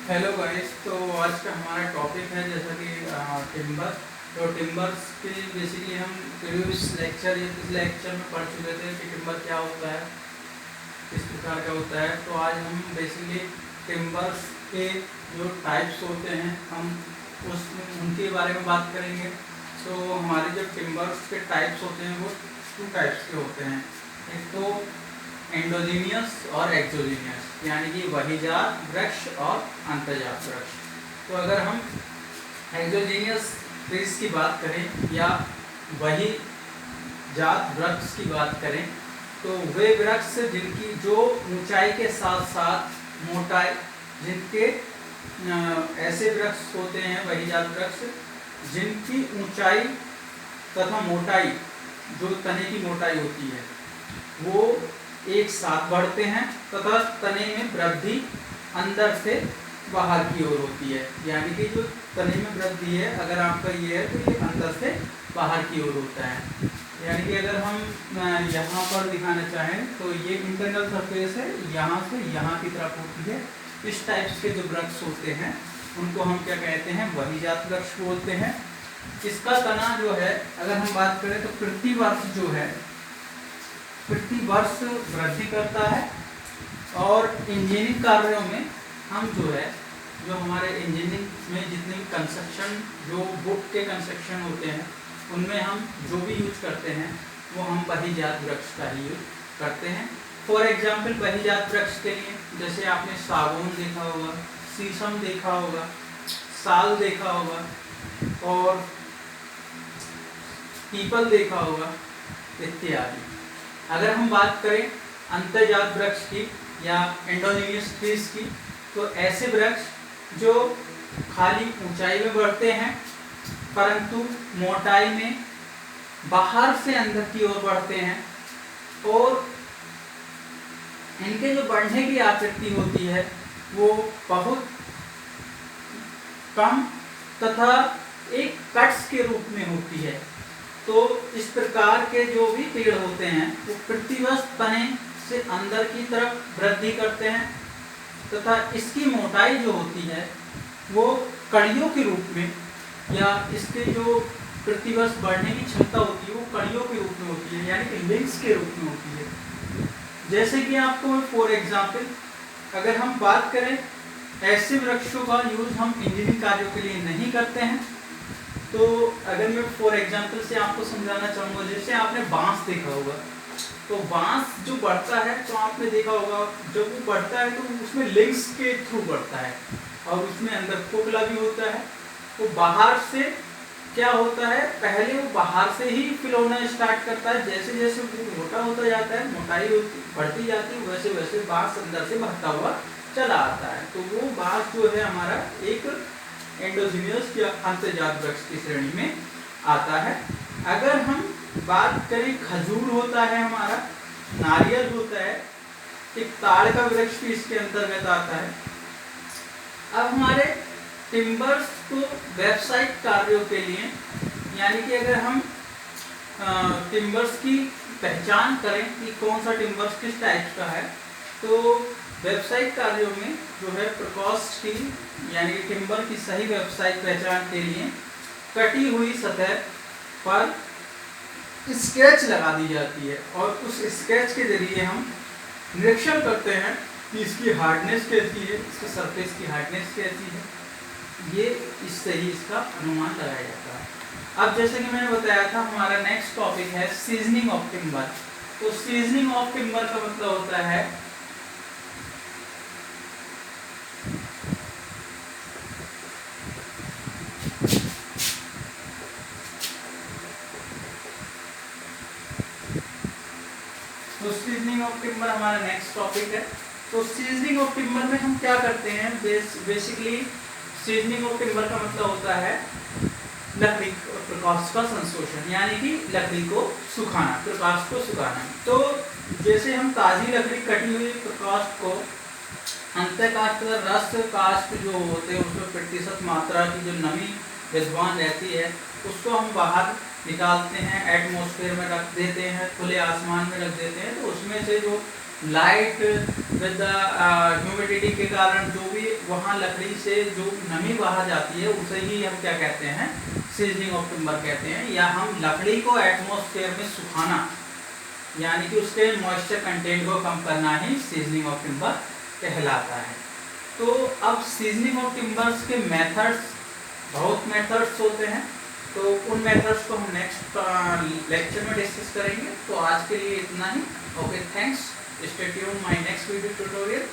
Hello guys. तो आज का हमारा टॉपिक है जैसा कि टिम्बर। तो टिम्बर्स के बेसिकली हम प्रीवियस लेक्चर या पिछले लेक्चर में पढ़ चुके थे कि टिम्बर क्या होता है, किस प्रकार का होता है। तो आज हम बेसिकली टिम्बर्स के जो टाइप्स होते हैं हम उनके बारे में बात करेंगे। तो हमारे जो टिम्बर्स के टाइप्स होते हैं वो 2 टाइप्स के होते हैं। एक तो एंडोजीनियस और एक्सोजीनियस, यानी कि बहिजात वृक्ष और अंतर्जात वृक्ष। तो अगर हम एक्सोजीनियस ट्रीज की बात करें या बहिजात वृक्ष की बात करें तो वे वृक्ष जिनकी जो ऊंचाई के साथ साथ मोटाई, जिनके ऐसे वृक्ष होते हैं बहिजात वृक्ष जिनकी ऊंचाई तथा मोटाई, जो तने की मोटाई होती है वो एक साथ बढ़ते हैं तथा तने में वृद्धि अंदर से बाहर की ओर होती है। यानी कि जो तने में वृद्धि है अगर आपका ये है तो ये अंदर से बाहर की ओर होता है। यानी कि अगर हम यहाँ पर दिखाना चाहें तो ये इंटरनल सरफेस है, यहाँ से यहाँ की तरफ होती है। इस टाइप के जो वृक्ष होते हैं उनको हम क्या कहते हैं, बहिजात वृक्ष बोलते हैं। इसका तना जो है अगर हम बात करें तो प्रति वर्ष जो है प्रति वर्ष वृद्धि करता है। और इंजीनियरिंग कार्यों में हम जो हमारे इंजीनियरिंग में जितने भी कंस्ट्रक्शन, जो बुक के कंस्ट्रक्शन होते हैं उनमें हम जो भी यूज करते हैं वो हम बहिजात वृक्ष का ही यूज करते हैं। फॉर एग्जाम्पल बहिजात वृक्ष के लिए जैसे आपने सागौन देखा होगा, शीशम देखा होगा, साल देखा होगा और पीपल देखा होगा इत्यादि। अगर हम बात करें अंतर्जात वृक्ष की या एंडोजीनियस ट्रीज की तो ऐसे वृक्ष जो खाली ऊंचाई में बढ़ते हैं परंतु मोटाई में बाहर से अंदर की ओर बढ़ते हैं और इनके जो बढ़ने की आकृति होती है वो बहुत कम तथा एक कट्स के रूप में होती है। तो इस प्रकार के जो भी पेड़ होते हैं वो प्रतिवर्ष तने से अंदर की तरफ वृद्धि करते हैं तथा इसकी मोटाई जो होती है वो कड़ियों के रूप में, या इसके जो प्रतिवर्ष बढ़ने की क्षमता होती है वो कड़ियों के रूप में होती है, यानी कि लिंक्स के रूप में होती है। जैसे कि आपको फॉर एग्जाम्पल अगर हम बात करें ऐसे वृक्षों का यूज हम इंजीनियरिंग कार्यों के लिए नहीं करते हैं। तो अगर मैं फॉर एग्जांपल से आपको समझाना चाहूँगा, जैसे आपने बांस देखा होगा तो बांस जो बढ़ता है तो आपने देखा होगा जब वो बढ़ता है तो उसमें लिंक्स के थ्रू बढ़ता है और उसमें अंदर खोखला भी होता है। वो बाहर से क्या होता है, पहले वो बाहर से ही फिल होना स्टार्ट करता है, जैसे जैसे वो मोटा होता जाता है, मोटाई बढ़ती जाती है, वैसे वैसे बांस अंदर से बढ़ता हुआ चला आता है। तो वो बांस जो है हमारा एक एंडोजीनियस या अंतर्जात वृक्ष की श्रेणी में आता है। अगर हम बात करें खजूर होता है हमारा, नारियल होता है, एक ताड़ का वृक्ष भी इसके अंतर्गत आता है। अब हमारे टिम्बर्स को व्यावसायिक कार्यों के लिए, यानी कि अगर हम टिम्बर्स की पहचान करें कि कौन सा टिम्बर्स किस टाइप का है, तो व्यावसायिक कार्यों में जो है प्रकाश की, यानी टिम्बर की सही व्यावसायिक पहचान के लिए कटी हुई सतह पर स्केच लगा दी जाती है और उस स्केच के जरिए हम निरीक्षण करते हैं कि इसकी हार्डनेस कैसी है, इसके सरफेस की हार्डनेस कैसी है, ये इससे ही इसका अनुमान लगाया जाता है। अब जैसे कि मैंने बताया था हमारा नेक्स्ट टॉपिक है सीजनिंग ऑफ टिम्बर। तो सीजनिंग ऑफ टिम्बर का मतलब होता है तो सीजनिंग ऑफ टिम्बर हमारा नेक्स्ट टॉपिक है। तो सीजनिंग ऑफ टिम्बर में हम क्या करते हैं, बेसिकली सीजनिंग ऑफ टिम्बर का मतलब होता है लकड़ी और प्रकाश का संशोषण, यानी कि लकड़ी को सुखाना, प्रकाश को सुखाना। तो जैसे हम ताजी लकड़ी कटी हुई प्रकाश को अंतःकाष्ठ रस काष्ठ जो होते हैं उसमें प्रतिशत मात्रा की जो नमी विद्यमान रहती है उसको हम बाहर निकालते हैं, एटमॉस्फेयर में रख देते हैं, खुले आसमान में रख देते हैं, तो उसमें से जो लाइट विद ह्यूमिडिटी के कारण जो भी वहाँ लकड़ी से जो नमी बाहर जाती है उसे ही हम क्या कहते हैं, सीजनिंग ऑफ टिम्बर कहते हैं। या हम लकड़ी को एटमॉस्फेयर में सुखाना, यानी कि उसके मॉइस्चर कंटेंट को कम करना ही सीजनिंग ऑफ टिम्बर कहलाता है। तो अब सीजनिंग ऑफ टिम्बर्स के मेथड्स, बहुत मेथड्स होते हैं, तो उन मेथड्स को हम नेक्स्ट लेक्चर में डिस्कस करेंगे। तो आज के लिए इतना ही। Okay, thanks, stay tuned my next video tutorial.